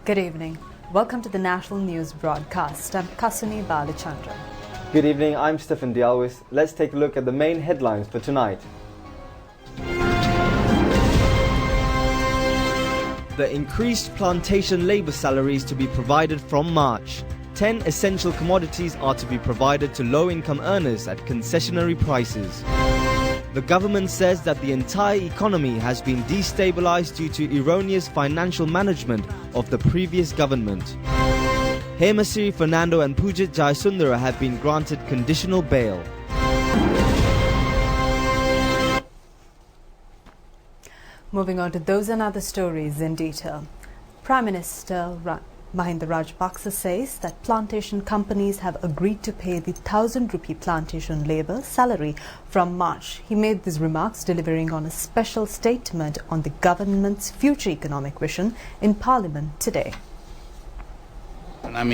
Good evening. Welcome to the National News Broadcast. I'm Kasumi Balachandran. Good evening, I'm Stephen Dialwis. Let's take a look at the main headlines for tonight. The increased plantation labour salaries to be provided from March. 10 essential commodities are to be provided to low-income earners at concessionary prices. The government says that the entire economy has been destabilized due to erroneous financial management of the previous government. Hemasiri Fernando and Pujit Jayasundara have been granted conditional bail. Moving on to those and other stories in detail. Prime Minister Mahinda Rajapaksa says that plantation companies have agreed to pay the 1,000 rupee plantation labour salary from March. He made these remarks delivering on a special statement on the government's future economic vision in Parliament today. Prime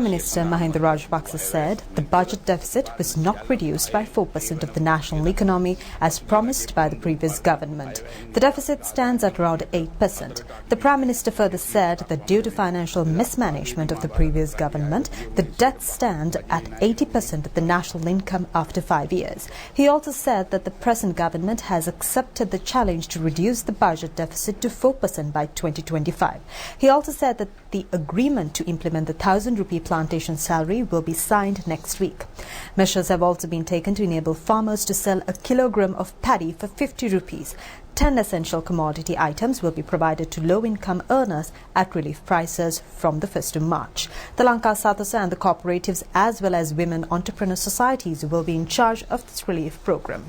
Minister Mahinda Rajapaksa said the budget deficit was not reduced by 4% of the national economy as promised by the previous government. The deficit stands at around 8%. The Prime Minister further said that due to financial mismanagement of the previous government, the debt stands at 80% of the national income after 5 years. He also said that the present government has accepted the challenge to reduce the budget deficit to 4% by 2025. He also said that the agreement to implement the 1,000 rupee plantation salary will be signed next week. Measures have also been taken to enable farmers to sell a kilogram of paddy for 50 rupees. 10 essential commodity items will be provided to low-income earners at relief prices from the 1st of March. The Lanka Sadhasa and the cooperatives as well as women entrepreneur societies will be in charge of this relief program.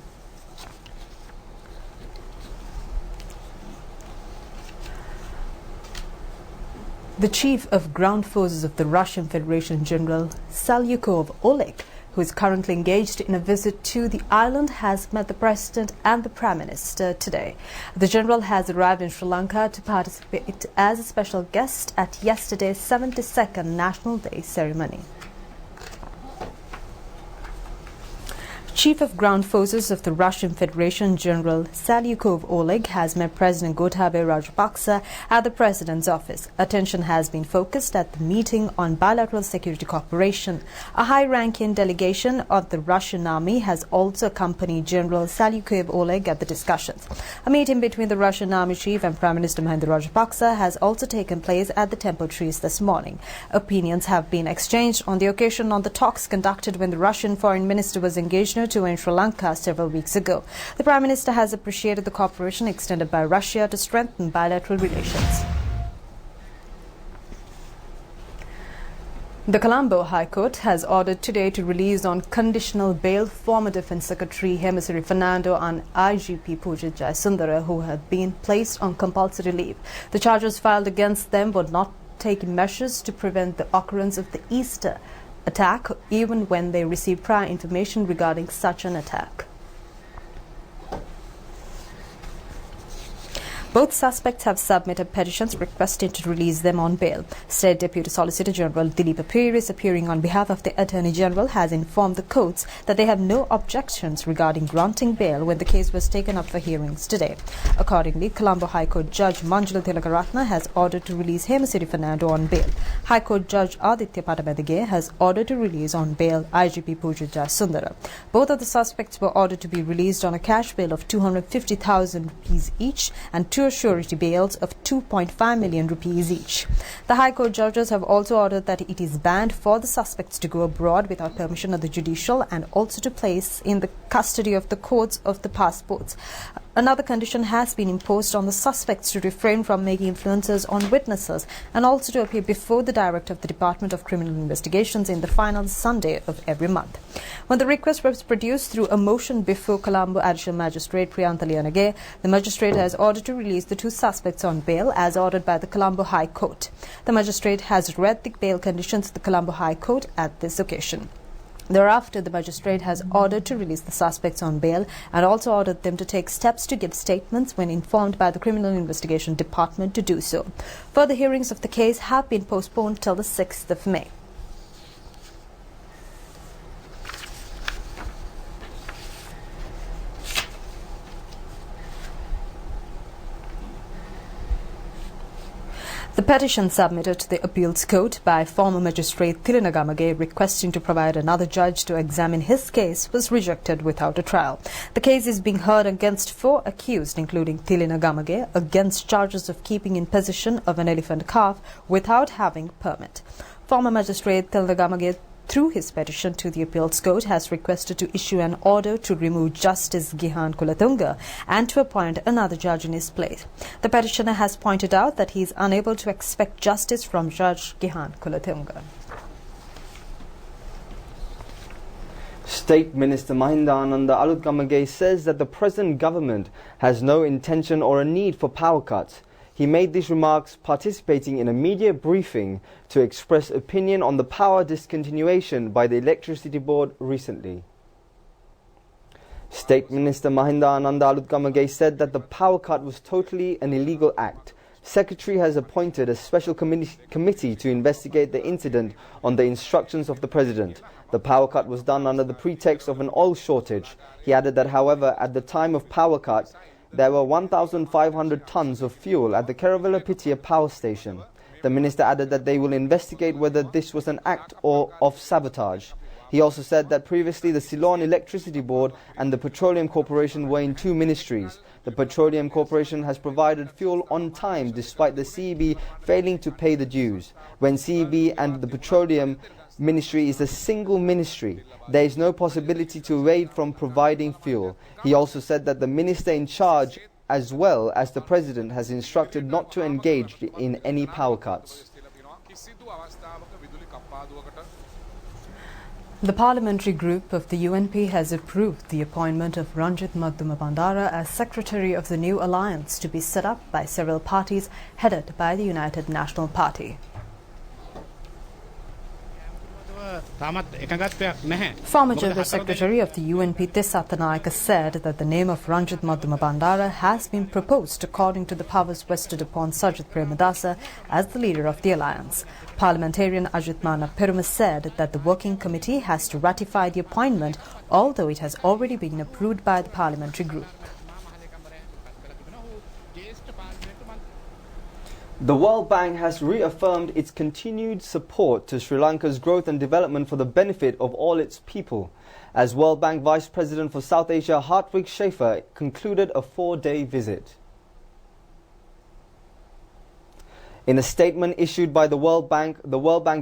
The Chief of Ground Forces of the Russian Federation, General Salyukov Oleg, who is currently engaged in a visit to the island, has met the President and the Prime Minister today. The General has arrived in Sri Lanka to participate as a special guest at yesterday's 72nd National Day ceremony. Chief of Ground Forces of the Russian Federation, General Salyukov Oleg, has met President Gotabaya Rajapaksa at the President's office. Attention has been focused at the meeting on bilateral security cooperation. A high-ranking delegation of the Russian Army has also accompanied General Salyukov Oleg at the discussions. A meeting between the Russian Army Chief and Prime Minister Mahinda Rajapaksa has also taken place at the Temple Trees this morning. Opinions have been exchanged on the occasion on the talks conducted when the Russian Foreign Minister was engaged in Sri Lanka several weeks ago. The Prime Minister has appreciated the cooperation extended by Russia to strengthen bilateral relations. The Colombo High Court has ordered today to release on conditional bail former Defence Secretary Hemasiri Fernando and IGP Pujit Jayasundara, who had been placed on compulsory leave. The charges filed against them would not take measures to prevent the occurrence of the Easter attack, even when they received prior information regarding such an attack. Both suspects have submitted petitions requesting to release them on bail. State Deputy Solicitor General Dilip Apir, appearing on behalf of the Attorney General, has informed the courts that they have no objections regarding granting bail when the case was taken up for hearings today. Accordingly, Colombo High Court Judge Manjula Tilakaratna has ordered to release Hemasiri Fernando on bail. High Court Judge Aditya Patabedage has ordered to release on bail IGP Pujit Jayasundara. Both of the suspects were ordered to be released on a cash bail of 250,000 rupees each and two surety bails of 2.5 million rupees each. The High Court judges have also ordered that it is banned for the suspects to go abroad without permission of the judicial and also to place in the custody of the courts of the passports. Another condition has been imposed on the suspects to refrain from making influences on witnesses and also to appear before the Director of the Department of Criminal Investigations in the final Sunday of every month. When the request was produced through a motion before Colombo Additional Magistrate Priyantha Liyanage, the magistrate has ordered to release the two suspects on bail as ordered by the Colombo High Court. The magistrate has read the bail conditions of the Colombo High Court at this occasion. Thereafter, the magistrate has ordered to release the suspects on bail and also ordered them to take steps to give statements when informed by the Criminal Investigation Department to do so. Further hearings of the case have been postponed till the 6th of May. The petition submitted to the appeals court by former magistrate Thilina Gamage requesting to provide another judge to examine his case was rejected without a trial. The case is being heard against 4 accused, including Thilina Gamage, against charges of keeping in possession of an elephant calf without having permit. Former magistrate Thilina Gamage, through his petition to the appeals court, has requested to issue an order to remove Justice Gihan Kulatunga and to appoint another judge in his place. The petitioner has pointed out that he is unable to expect justice from Judge Gihan Kulatunga. State Minister Mahinda Alutgamage says that the present government has no intention or a need for power cuts. He made these remarks participating in a media briefing to express opinion on the power discontinuation by the Electricity Board recently. State Minister Mahinda Alutgamage said that the power cut was totally an illegal act. Secretary has appointed a special committee to investigate the incident on the instructions of the President. The power cut was done under the pretext of an oil shortage. He added that, however, at the time of power cut, there were 1,500 tons of fuel at the Keravela-Pitya power station. The minister added that they will investigate whether this was an act of sabotage. He also said that previously the Ceylon Electricity Board and the Petroleum Corporation were in 2 ministries. The Petroleum Corporation has provided fuel on time despite the CEB failing to pay the dues. When CEB and the Petroleum Ministry is a single ministry, there is no possibility to evade from providing fuel. He also said that the minister in charge, as well as the President, has instructed not to engage in any power cuts. The parliamentary group of the UNP has approved the appointment of Ranjit Bandara as Secretary of the new alliance to be set up by several parties headed by the United National Party. Former General Secretary of the UNP Tissa Thanayaka said that the name of Ranjit Bandara has been proposed according to the powers vested upon Sajid Premadasa as the leader of the alliance. Parliamentarian Ajit Mana Peruma said that the working committee has to ratify the appointment, although it has already been approved by the parliamentary group. The World Bank has reaffirmed its continued support to Sri Lanka's growth and development for the benefit of all its people, as World Bank Vice President for South Asia Hartwig Schaefer concluded a 4-day visit. In a statement issued by the World Bank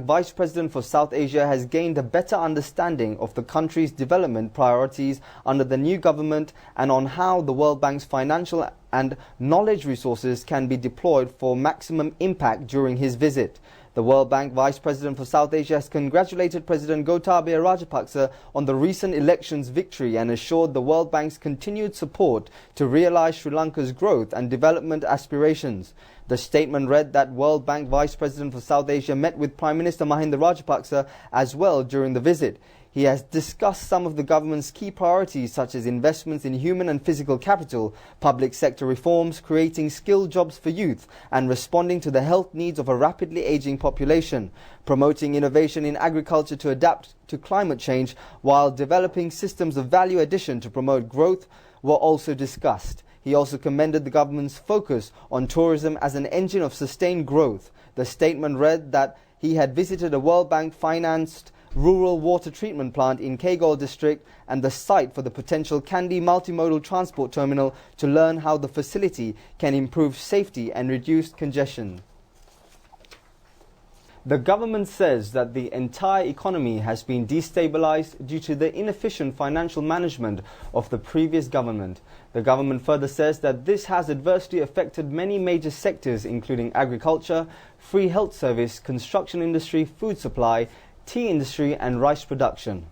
Vice President for South Asia has gained a better understanding of the country's development priorities under the new government and on how the World Bank's financial and knowledge resources can be deployed for maximum impact during his visit. The World Bank Vice President for South Asia has congratulated President Gotabaya Rajapaksa on the recent elections victory and assured the World Bank's continued support to realise Sri Lanka's growth and development aspirations. The statement read that World Bank Vice President for South Asia met with Prime Minister Mahinda Rajapaksa as well during the visit. He has discussed some of the government's key priorities such as investments in human and physical capital, public sector reforms, creating skilled jobs for youth and responding to the health needs of a rapidly ageing population, promoting innovation in agriculture to adapt to climate change while developing systems of value addition to promote growth were also discussed. He also commended the government's focus on tourism as an engine of sustained growth. The statement read that he had visited a World Bank financed rural water treatment plant in Kegol district and the site for the potential Kandy multimodal transport terminal to learn how the facility can improve safety and reduce congestion. The government says that the entire economy has been destabilized due to the inefficient financial management of the previous government. The government further says that this has adversely affected many major sectors including agriculture, free health service, construction industry, food supply, tea industry and rice production.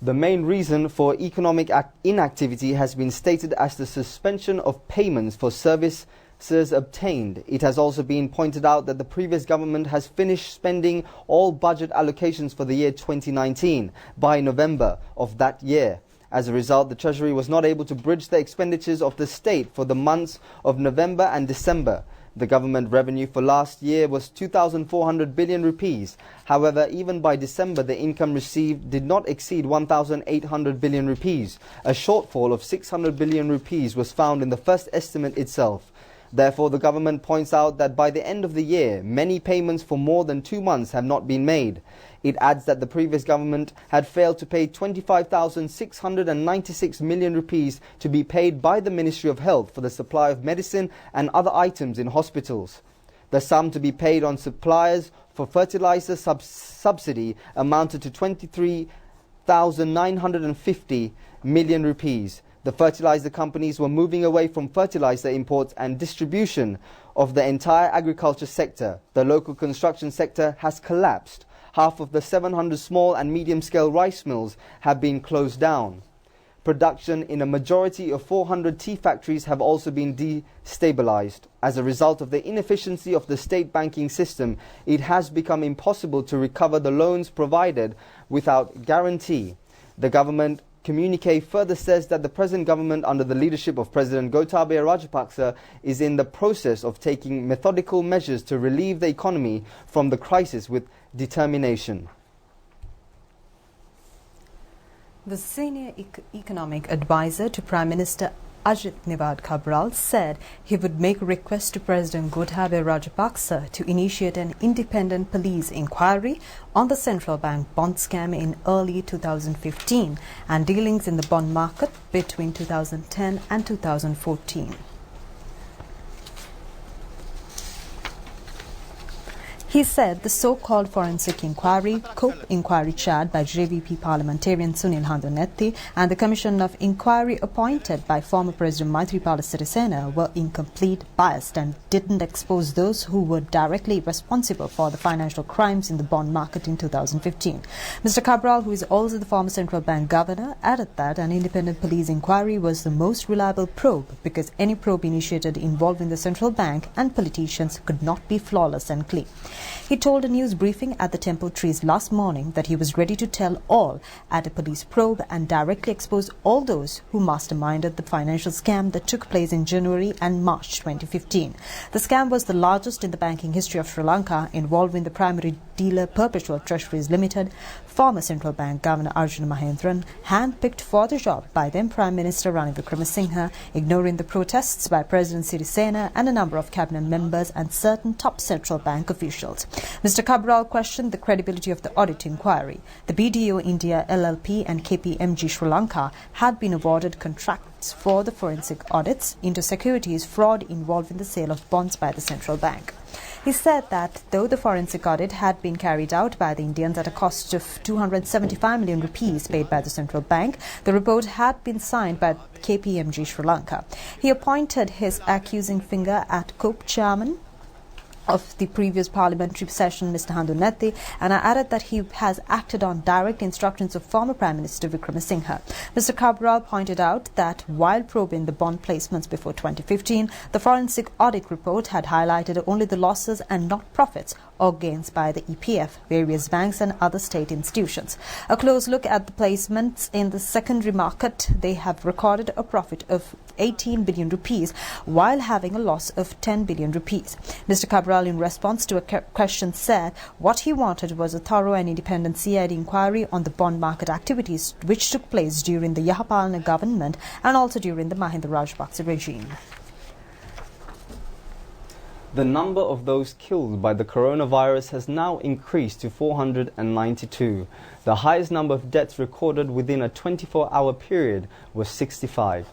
The main reason for economic inactivity has been stated as the suspension of payments for services obtained. It has also been pointed out that the previous government has finished spending all budget allocations for the year 2019 by November of that year. As a result, the Treasury was not able to bridge the expenditures of the state for the months of November and December. The government revenue for last year was 2,400 billion rupees. However, even by December, the income received did not exceed 1,800 billion rupees. A shortfall of 600 billion rupees was found in the first estimate itself. Therefore, the government points out that by the end of the year, many payments for more than 2 months have not been made. It adds that the previous government had failed to pay 25,696 million rupees to be paid by the Ministry of Health for the supply of medicine and other items in hospitals. The sum to be paid on suppliers for fertilizer subsidy amounted to 23,950 million rupees. The fertilizer companies were moving away from fertilizer imports and distribution of the entire agriculture sector. The local construction sector has collapsed. Half of the 700 small and medium-scale rice mills have been closed down. Production in a majority of 400 tea factories have also been destabilized. As a result of the inefficiency of the state banking system, it has become impossible to recover the loans provided without guarantee. The government communique further says that the present government under the leadership of President Gotabaya Rajapaksa is in the process of taking methodical measures to relieve the economy from the crisis with determination. The senior economic advisor to Prime Minister Ajit Nivad Cabral said he would make a request to President Gotabaya Rajapaksa to initiate an independent police inquiry on the central bank bond scam in early 2015 and dealings in the bond market between 2010 and 2014. He said the so-called forensic inquiry, COPE inquiry chaired by JVP parliamentarian Sunil Handunetti and the Commission of Inquiry appointed by former President Maithripala Sirisena were incomplete, biased and didn't expose those who were directly responsible for the financial crimes in the bond market in 2015. Mr. Cabral, who is also the former central bank governor, added that an independent police inquiry was the most reliable probe because any probe initiated involving the central bank and politicians could not be flawless and clean. He told a news briefing at the Temple Trees last morning that he was ready to tell all at a police probe and directly expose all those who masterminded the financial scam that took place in January and March 2015. The scam was the largest in the banking history of Sri Lanka, involving the primary dealer Perpetual Treasuries Limited, former central bank governor Arjuna Mahendran, handpicked for the job by then Prime Minister Ranil Wickremesinghe, ignoring the protests by President Sirisena and a number of cabinet members and certain top central bank officials. Mr. Cabral questioned the credibility of the audit inquiry. The BDO India LLP and KPMG Sri Lanka had been awarded contracts for the forensic audits into securities fraud involved in the sale of bonds by the central bank. He said that though the forensic audit had been carried out by the Indians at a cost of 275 million rupees paid by the central bank, the report had been signed by KPMG Sri Lanka. He pointed his accusing finger at COPE chairman of the previous parliamentary session, Mr. Handunetti, and I added that he has acted on direct instructions of former Prime Minister Wickremesinghe. Mr. Cabral pointed out that while probing the bond placements before 2015, the forensic audit report had highlighted only the losses and not profits or gains by the EPF, various banks and other state institutions. A close look at the placements in the secondary market, they have recorded a profit of 18 billion rupees while having a loss of 10 billion rupees. Mr. Cabral, in response to a question, said what he wanted was a thorough and independent CID inquiry on the bond market activities which took place during the Yahapalana government and also during the Mahinda Rajapaksa regime. The number of those killed by the coronavirus has now increased to 492. The highest number of deaths recorded within a 24-hour period was 65.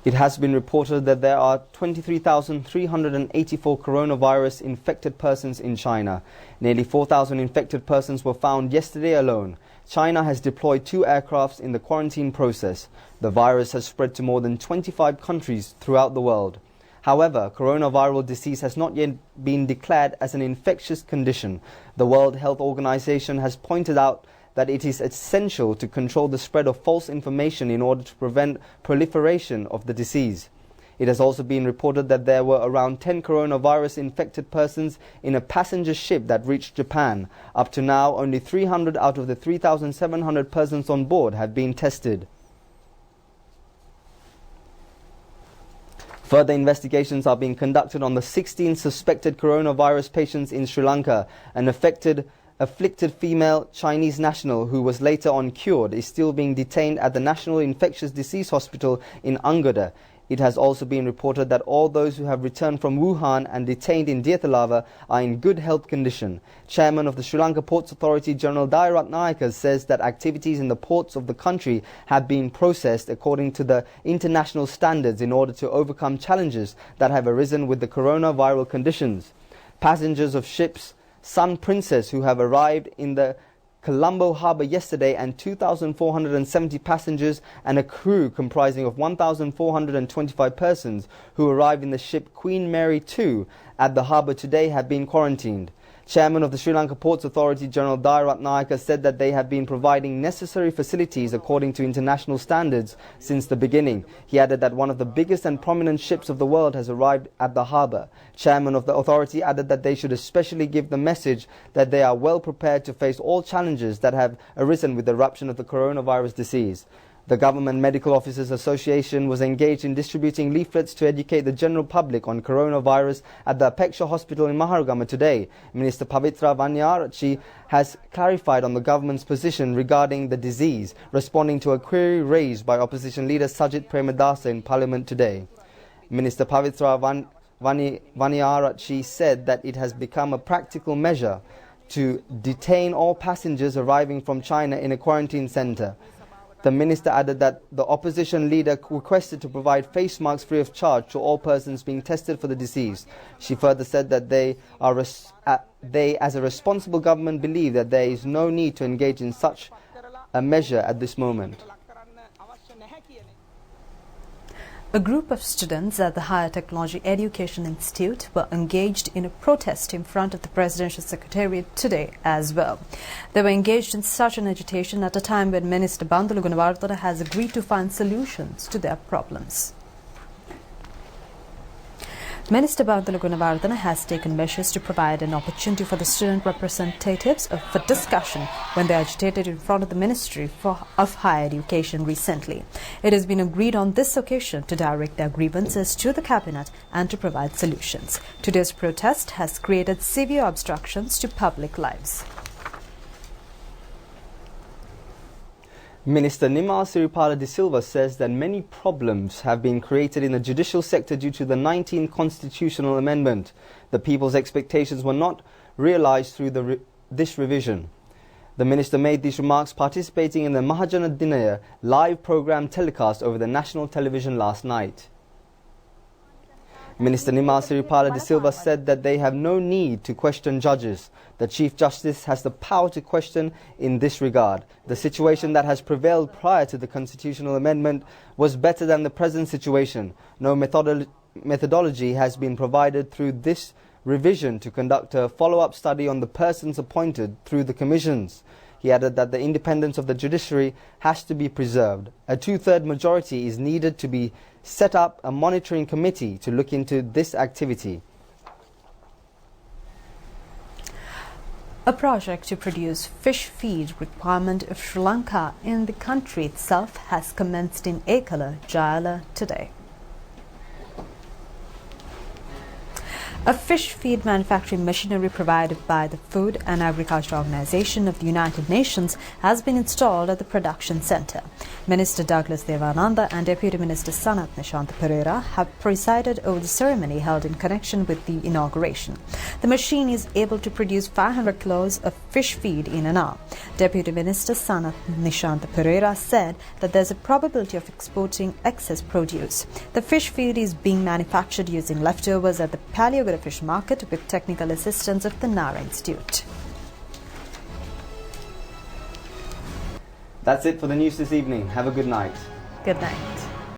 It has been reported that there are 23,384 coronavirus infected persons in China. Nearly 4,000 infected persons were found yesterday alone. China has deployed 2 aircrafts in the quarantine process. The virus has spread to more than 25 countries throughout the world. However, coronavirus disease has not yet been declared as an infectious condition. The World Health Organization has pointed out that it is essential to control the spread of false information in order to prevent proliferation of the disease. It has also been reported that there were around 10 coronavirus-infected persons in a passenger ship that reached Japan. Up to now, only 300 out of the 3,700 persons on board have been tested. Further investigations are being conducted on the 16 suspected coronavirus patients in Sri Lanka. An afflicted female Chinese national who was later on cured is still being detained at the National Infectious Disease Hospital in Angada. It has also been reported that all those who have returned from Wuhan and detained in Diethalava are in good health condition. Chairman of the Sri Lanka Ports Authority, General Dairatnayake, says that activities in the ports of the country have been processed according to the international standards in order to overcome challenges that have arisen with the coronavirus conditions. Passengers of ships Sun Princess, who have arrived in the Colombo harbour yesterday, and 2,470 passengers and a crew comprising of 1,425 persons who arrived in the ship Queen Mary 2 at the harbour today have been quarantined. Chairman of the Sri Lanka Ports Authority, General Dairatnayake, said that they have been providing necessary facilities according to international standards since the beginning. He added that one of the biggest and prominent ships of the world has arrived at the harbour. Chairman of the authority added that they should especially give the message that they are well prepared to face all challenges that have arisen with the eruption of the coronavirus disease. The Government Medical Officers Association was engaged in distributing leaflets to educate the general public on coronavirus at the Apeksha Hospital in Maharagama today. Minister Pavitra Vanyarachi has clarified on the government's position regarding the disease, responding to a query raised by opposition leader Sajit Premadasa in Parliament today. Minister Pavitra Vanyarachi said that it has become a practical measure to detain all passengers arriving from China in a quarantine centre. The minister added that the opposition leader requested to provide face masks free of charge to all persons being tested for the disease. She further said that they, as a responsible government, believe that there is no need to engage in such a measure at this moment. A group of students at the Higher Technology Education Institute were engaged in a protest in front of the Presidential Secretariat today as well. They were engaged in such an agitation at a time when Minister Bandulu Gunawardena has agreed to find solutions to their problems. Minister Bandulu Gunawardena has taken measures to provide an opportunity for the student representatives for discussion when they agitated in front of the Ministry of Higher Education recently. It has been agreed on this occasion to direct their grievances to the Cabinet and to provide solutions. Today's protest has created severe obstructions to public lives. Minister Nimal Siripala de Silva says that many problems have been created in the judicial sector due to the 19th constitutional amendment. The people's expectations were not realised through this revision. The minister made these remarks participating in the Mahajana Dinaya live programme telecast over the national television last night. Minister Nimal Siripala de Silva said that they have no need to question judges. The Chief Justice has the power to question in this regard. The situation that has prevailed prior to the constitutional amendment was better than the present situation. No methodology has been provided through this revision to conduct a follow-up study on the persons appointed through the commissions. He added that the independence of the judiciary has to be preserved. A two-third majority is needed to be set up a monitoring committee to look into this activity. A project to produce fish feed requirement of Sri Lanka in the country itself has commenced in Ekala, Jayala today. A fish feed manufacturing machinery provided by the Food and Agriculture Organization of the United Nations has been installed at the production centre. Minister Douglas Devananda and Deputy Minister Sanath Nishant Pereira have presided over the ceremony held in connection with the inauguration. The machine is able to produce 500 kilos of fish feed in an hour. Deputy Minister Sanath Nishant Pereira said that there is a probability of exporting excess produce. The fish feed is being manufactured using leftovers at the Paliogora Fish Market with technical assistance of the Nara Institute. That's it for the news this evening. Have a good night. Good night.